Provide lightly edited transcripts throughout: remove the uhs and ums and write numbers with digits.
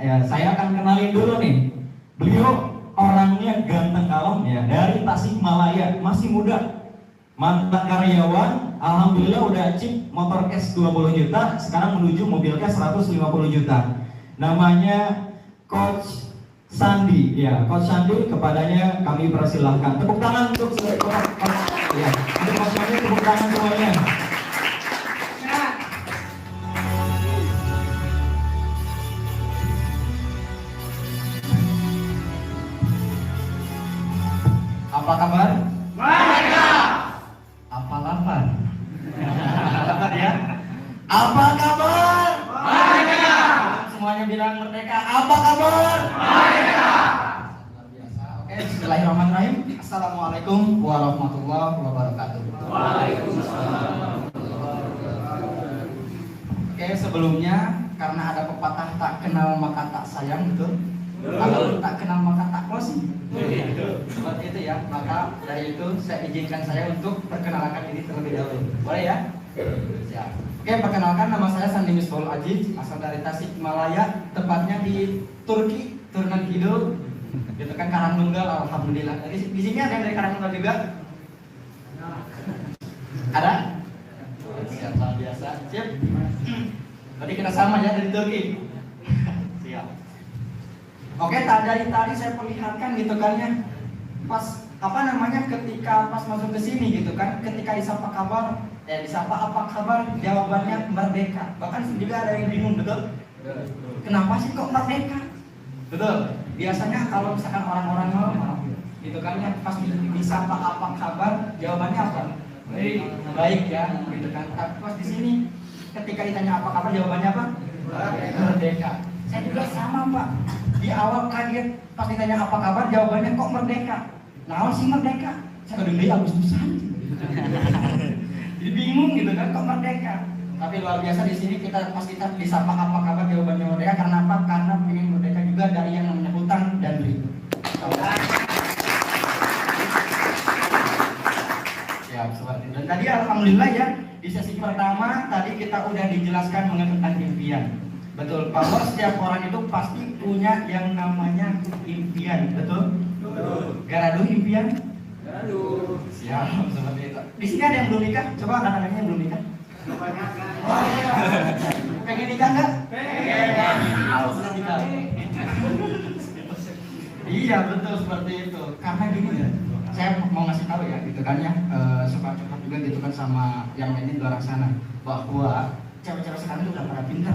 ya saya akan kenalin dulu nih. Beliau orangnya ganteng kalem ya, dari Tasikmalaya, masih muda, mantan karyawan, alhamdulillah udah achieve motor cash 20 juta, sekarang menuju mobil cash 150 juta. Namanya Coach Sandi, ya Coach Sandi, kepadanya kami persilahkan. Tepuk tangan untuk ya, untuk Coach Sandi, tepuk tangan semuanya. Apa kabar? Merdeka! Apa lapar? Lapar ya? Apa kabar? Merdeka! Semuanya bilang merdeka. Apa kabar? Merdeka! Luar biasa. Oke, bismillahirrahmanirrahim. Assalamualaikum warahmatullahi wabarakatuh. Waalaikumsalam. Oke, sebelumnya karena ada pepatah tak kenal maka tak sayang, betul? Kalau tak kenal maka tak closing. Seperti itu ya. Maka dari itu saya izinkan saya untuk perkenalkan diri terlebih dahulu. Boleh ya? Siap. Oke, perkenalkan, nama saya Sandi Misbahul Aziz, asal dari Tasikmalaya, tepatnya di Turki, Turunan Kidul. Itu kan Karangnunggal, alhamdulillah. Di sini ada yang dari Karangnunggal juga? Ada? Siap, luar biasa. Siap. Berarti kita sama ya, dari Turki. Siap. Oke, dari tadi saya perlihatkan gitu kan ya, pas ketika pas masuk ke sini gitu kan, ketika disapa apa kabar, jawabannya merdeka. Bahkan juga ada yang bingung, betul? Kenapa sih kok merdeka? Betul. Biasanya kalau misalkan orang-orang normal gitu kan ya, pas disapa apa kabar, jawabannya apa? Baik ya, gitu kan. Tapi pas di sini ketika ditanya apa kabar, jawabannya apa? Merdeka. Saya juga sama, Pak. Di awal kaget pas ditanya apa kabar, jawabannya kok merdeka. Nah, sih merdeka. Saya kedua Agustusan. Jadi bingung gitu kan, kok merdeka. Tapi luar biasa di sini pas kita disapa apa kabar, jawabannya merdeka. Karena apa? Karena pengen merdeka juga dari yang namanya hutang dan riba. Siap, seperti itu. Dan tadi alhamdulillah ya, di sesi pertama tadi kita udah dijelaskan mengenai tentang impian. Betul, bahwa setiap orang itu pasti punya yang namanya impian, betul? Betul. Garadu impian? Garadu. Siap, seperti itu. Di sini ada yang belum nikah? Coba anak-anaknya yang belum nikah. Pengen nikah nggak? Pengen. Iya, betul seperti itu. Karena gini ya, saya mau ngasih tahu ya, gitu kan ya, supaya cepat juga gitu kan sama yang lainnya di luar sana, bahwa cewek-cewek sekarang itu udah pada pintar.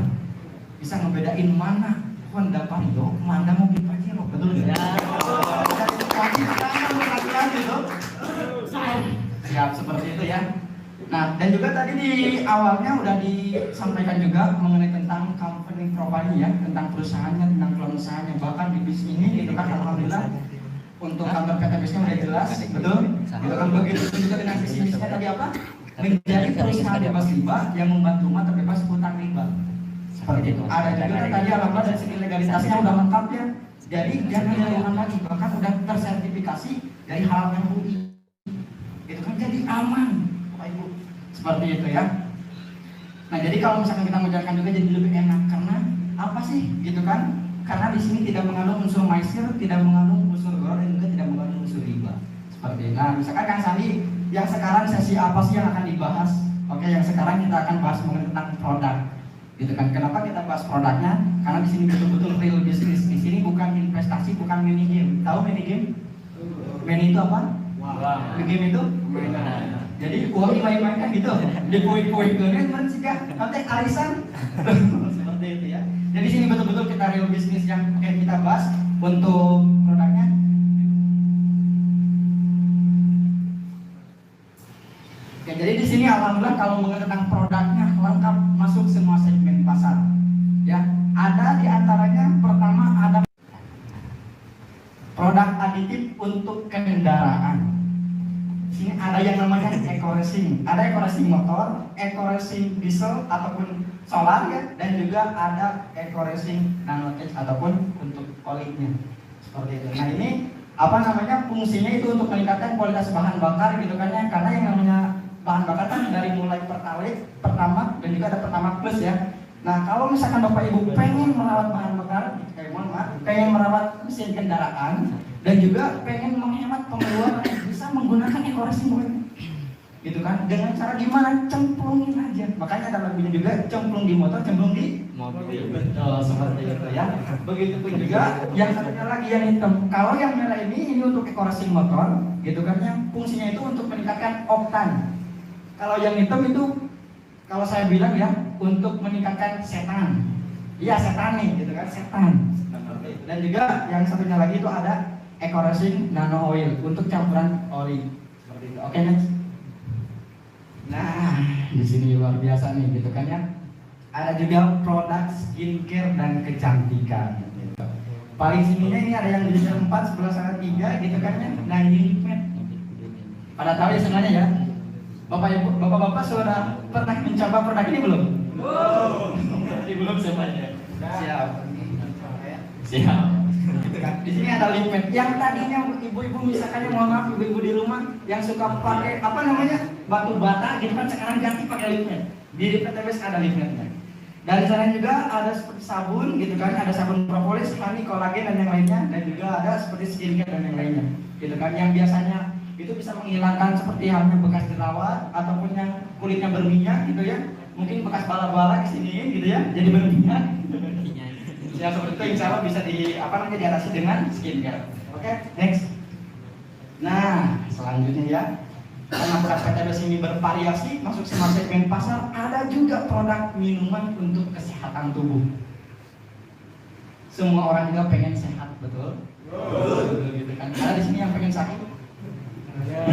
Bisa ngebedain mana Honda Vario, mana mobil Pajero, betul ya? Dan itu pasti sekarang laki-laki tuh. Siap, seperti itu ya. Nah, dan juga tadi di awalnya udah disampaikan juga mengenai tentang company profile-nya ya, tentang perusahaannya, tentang kelompok usahanya. Bahkan di bis ini itu kan alhamdulillah untuk kantor PTBS-nya udah jelas, betul? Itu kan begitu juga dengan visi misinya tadi apa? Menjadi perusahaan bebas riba yang membantu umat terbebas hutang riba. Seperti itu. Ada juga tadi alhamdulillah dari segi legalitasnya udah lengkap ya. Jadi jangan diragukan lagi, bahkan udah tersertifikasi dari halal MUI. Itu kan jadi aman, Bapak Ibu. Seperti itu ya. Nah, jadi kalau misalkan kita menjalankan juga jadi lebih enak karena apa sih gitu kan? Karena di sini tidak mengandung unsur maisir, tidak mengandung unsur gor, dan juga tidak mengandung unsur riba. Seperti itu. Nah, misalkan Kang Sandi, yang sekarang sesi apa sih yang akan dibahas? Oke, yang sekarang kita akan bahas mengenai tentang produk. Gitu kan? Kenapa kita bahas produknya? Karena di sini betul-betul real business. Di sini bukan investasi, bukan mini game. Tahu mini game? Mini itu apa? Game itu? Jadi uang dimain-mainkan gitu. Di poin-poin gini kan sih kan? Nanti arisan. Seperti itu ya. Jadi di sini betul-betul kita real business yang kita bahas untuk produknya. Ya, jadi di sini alhamdulillah kalau mengenai tentang produknya lengkap, masuk semua segmen pasar. Ya, ada di antaranya pertama ada produk aditif untuk kendaraan. Sini ada yang namanya eco-racing. Ada eco-racing motor, eco-racing diesel ataupun solar ya, dan juga ada eco-racing nanotech ataupun untuk olinya. Seperti itu. Nah, ini fungsinya itu untuk meningkatkan kualitas bahan bakar gitu kan ya. Karena yang namanya bahan bakar kan dari mulai pertalite, pertamax, dan juga ada pertamax plus ya. Nah, kalau misalkan Bapak Ibu pengen merawat bahan bakar, pengen merawat mesin kendaraan, dan juga pengen menghemat pengeluaran, bisa menggunakan eco-racing gitu kan, dengan cara gimana? Cemplungin aja. Makanya ada lagunya juga, cemplung di motor, cemplung di mobil. Betul, seperti itu ya. Begitupun juga yang satunya lagi yang hitam. Kalau yang merah ini untuk eco-racing motor, gitu kan, yang fungsinya itu untuk meningkatkan oktan. Kalau yang hitam itu, kalau saya bilang ya, untuk meningkatkan setan. Iya, setan nih, gitu kan, setan. Dan juga yang satunya lagi itu ada eco-racing nano oil untuk campuran oli. Seperti itu. Oke, next. Nah, di sini luar biasa nih, gitu kan ya. Ada juga produk skincare dan kecantikan. Gitu. Paling sininya ini ada yang di 4, sebelah sana 3, gitu kan ya. Nah, ini pada tahu ya semuanya ya. Bapak-bapak sudah pernah mencoba produk ini belum? Belum semuanya. Siap. Siap. Gitu kan. Di sini ada lip matte. Yang tadinya ibu-ibu misalkan, mohon maaf ibu-ibu di rumah yang suka pakai apa namanya? Batu bata gitu kan, sekarang ganti pakai lip matte. Di lip matte ada lip matte-nya. Dan di sana juga ada seperti sabun gitu kan, ada sabun propolis, honey, kolagen dan yang lainnya, dan juga ada seperti skincare dan yang lainnya. Gitu kan, yang biasanya itu bisa menghilangkan seperti halnya bekas jerawat ataupun yang kulitnya berminyak gitu ya. Mungkin bekas bala-bala di sini gitu ya, jadi berminyak. Ya seperti itu, insya Allah bisa diatasi dengan skincare. Oke, next. Nah, selanjutnya ya, karena produk PTBS ini bervariasi masuk semua segmen pasar, ada juga produk minuman untuk kesehatan tubuh. Semua orang juga pengen sehat, betul? Betul gitu kan. Ada di sini yang pengen sakit? Ya.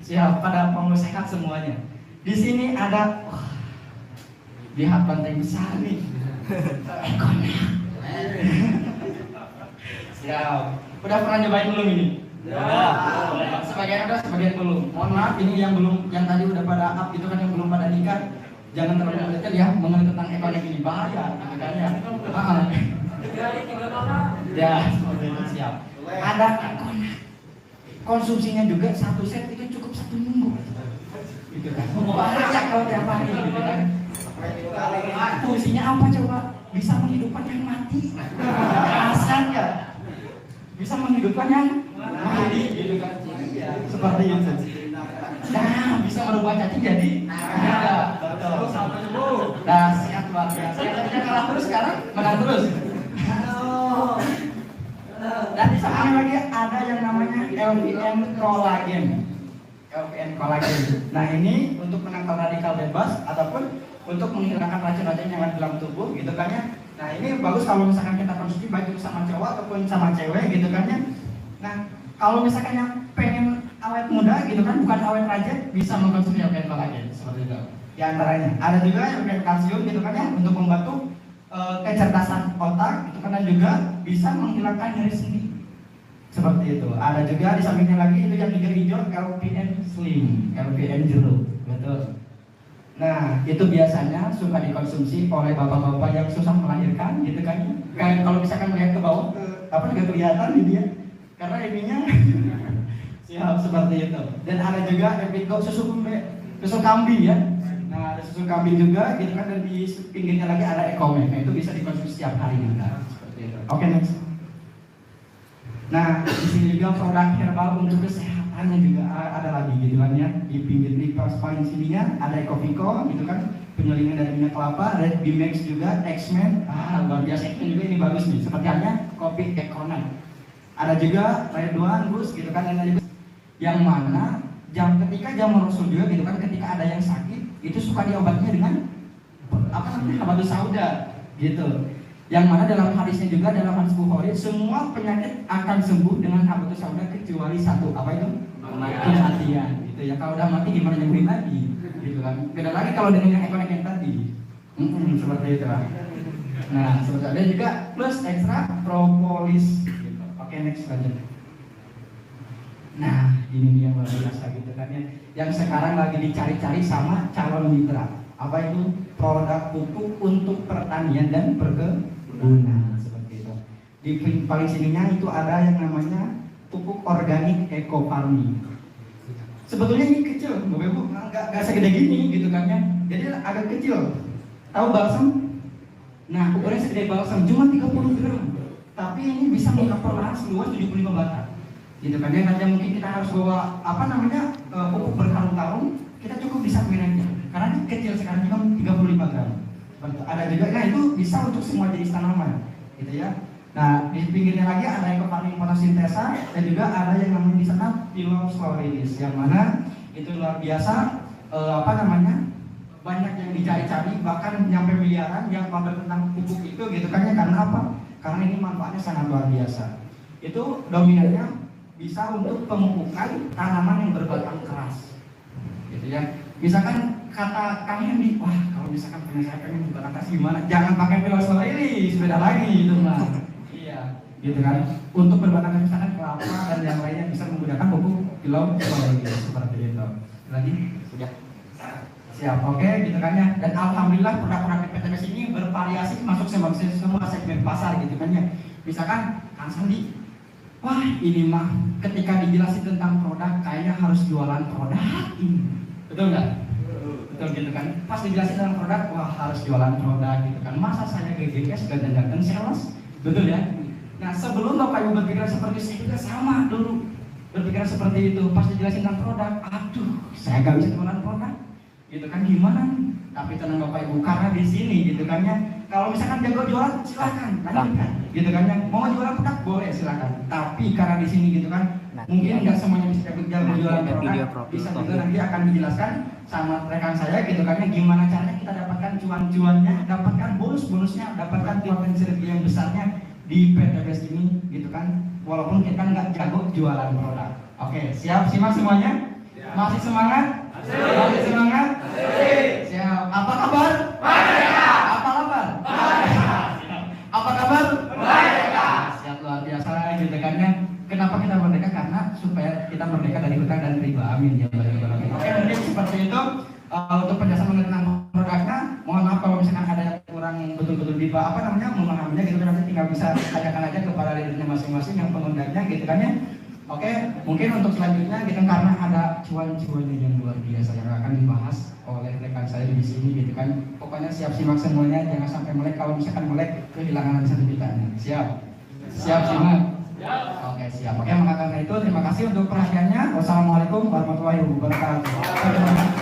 Siap, pada mau sehat semuanya. Di sini ada, lihat pantai besar nih. Ekornya. Siap. Udah pernah nyobain belum ini? Ya. Sebagian udah, sebagian belum. Mohon maaf, ini yang belum, yang tadi udah pada up gitu kan, yang belum pada nikah, jangan terlalu mendetail ya, mengenai tentang ekonomi ini bahaya, gitu kan ya. Ya, siap. Ada ekonomi. Konsumsinya juga satu set itu cukup 1 minggu. Gitu kan. Bahaya kalau tiap hari gitu kan. Fungsinya apa coba? Bisa menghidupkan yang mati. Alasan ya. Bisa menghidupkan yang mati gitu kan. Seperti itu. Nah, bisa merubah cacing jadi ada. Betul. Sampai sembuh. Nah, sehat luar biasa. Kita kalah terus sekarang, menang terus. Dan di samping lagi ada yang namanya LPN Collagen. LPN Collagen. Nah, ini untuk menangkal radikal bebas ataupun untuk menghilangkan racun-racun yang ada dalam tubuh gitu kan ya. Nah, ini bagus kalau misalkan kita konsumsi baik itu sama cowok ataupun sama cewek gitu kan ya. Nah, kalau misalkan yang pengen awet muda gitu kan, bukan awet rajin, bisa mengkonsumsi LPN Collagen seperti itu. Di antaranya ada juga LPN kalsium gitu kan ya, untuk membantu kecerdasan otak itu kan, dan juga bisa menghilangkan nyeri sendi seperti itu. Ada juga di sampingnya lagi itu yang hijau LPN Slim, LPN jeruk, betul. Nah, itu biasanya suka dikonsumsi oleh bapak-bapak yang susah melahirkan gitu kan. Kayak kalau misalkan melihat ke bawah, apa nggak kelihatan di dia karena ininya siap seperti itu. Dan ada juga Epico susu kambing ya. Nah, ada susu kambing juga gitu kan, dan di pinggirnya lagi ada Ecomed. Nah, itu bisa dikonsumsi setiap hari juga seperti itu. Oke, next. Nah, di sini juga produk herbal untuk kesehatannya juga ada lagi gitu kan ya. Di pinggir di paling sininya ada Ecovico gitu kan, penyelingan dari minyak kelapa, ada Bimex juga, X-Men. Luar biasa, X-Men juga ini bagus nih, seperti halnya kopi Econet. Ada juga Ridwan, Gus gitu kan, yang mana ketika zaman Rasul juga gitu kan, ketika ada yang sakit itu suka diobatnya dengan apa namanya, habatus sauda gitu. Yang mana dalam hadisnya juga, dalam hadis Bukhari, semua penyakit akan sembuh dengan habatus sauda kecuali satu, apa itu? Kematian. Gitu ya. Kalau udah mati gimana nyembuhin lagi? Gitu kan. Beda lagi kalau dengan yang ekonomi yang tadi. Seperti itu. Nah, seperti ada juga plus ekstra propolis. Gitu. Oke, next lanjut. Nah, ini yang luar biasa gitu kan ya. Yang sekarang lagi dicari-cari sama calon mitra. Apa itu? Produk pupuk untuk pertanian dan perkebunan seperti itu. Di paling sininya itu ada yang namanya pupuk organik eco farming. Sebetulnya ini kecil, Bapak Ibu, nggak segede gini gitu kan ya. Jadi agak kecil. Tahu balsam? Nah, ukurannya segede balsam cuma 30 gram. Tapi ini bisa mengcover lahan seluas 75 bata. Gitu kan, yang nanti mungkin kita harus bawa pupuk berkarung-karung, kita cukup di submirin aja. Karena ini kecil sekali cuma 35 gram. Ada juga, nah itu bisa untuk semua jenis tanaman, gitu ya. Nah, di pinggirnya lagi ada Ecofarming photosintesa dan juga ada yang namanya di sana Phyllops floridis, yang mana itu luar biasa, banyak yang dicari-cari, bahkan nyampe miliaran yang pamer tentang pupuk itu, gitu kan ya. Karena apa? Karena ini manfaatnya sangat luar biasa. Itu dominannya bisa untuk pemupukan tanaman yang berbatang keras, gitu ya. Misalkan kata kami di, wah kalau misalkan punya saya pengen berbatang keras gimana? Jangan pakai Phyllops floridis, beda lagi itu mah. Iya, gitu kan. Untuk berbatang keras misalkan kelapa dan yang lainnya bisa menggunakan pupuk Phyllops floridis seperti itu. Lagi sudah. Siap, oke, gitu kan ya. Dan alhamdulillah produk-produk PTBS ini bervariasi masuk semua segmen pasar, gitu kan ya. Misalkan Kang Sandi, wah ini mah ketika dijelasin tentang produk kayaknya harus jualan produk ini, betul nggak? Betul gitu kan. Pas dijelasin tentang produk, wah harus jualan produk, gitu kan. Masa saya GGS dan sales, betul ya? Nah sebelum Bapak Ibu berpikiran seperti saya juga sama dulu berpikiran seperti itu. Pas dijelasin tentang produk, aduh saya nggak bisa jualan produk, gitu kan, gimana nih? Tapi tenang Bapak Ibu, karena di sini gitu kan ya, kalau misalkan jago jualan silahkan lanjutkan, gitu kan ya. Mau jualan produk boleh silahkan. Tapi karena di sini gitu kan, mungkin nggak semuanya bisa jago jualan produk, bisa juga nanti akan dijelaskan sama rekan saya, gitu kan ya, gimana caranya kita dapatkan cuan-cuannya, dapatkan bonus-bonusnya, dapatkan potensi rezeki yang besarnya di PTBS ini, gitu kan. Walaupun kita nggak jago jualan produk. Oke, siap simak semuanya? Masih semangat? Masih semangat? Siap. Apa kabar? Merdeka! Apa kabar? Merdeka! Apa kabar? Merdeka! Siap, luar biasa, gitu kan ya. Kenapa kita merdeka? Karena supaya kita merdeka dari hutang dan riba. Amin ya Allah. Oke, mungkin seperti itu. Untuk penjelasan mengenai tentang produknya, mohon maaf kalau misalkan ada yang kurang betul-betul memahaminya, gitu kan. Nanti tinggal bisa tanyakan aja kepada leadernya masing-masing yang pengundangnya, gitu kan ya. Oke, mungkin untuk selanjutnya kita karena ada cuan-cuannya yang luar biasa yang akan dibahas oleh rekan saya di sini, gitu kan. Pokoknya siap simak semuanya, jangan sampai melek. Kalau misalkan melek kehilangan sertifikatnya. Siap? Siap simak? Oke, siap. Oke, maka karena itu terima kasih untuk perhatiannya. Wassalamualaikum warahmatullahi wabarakatuh.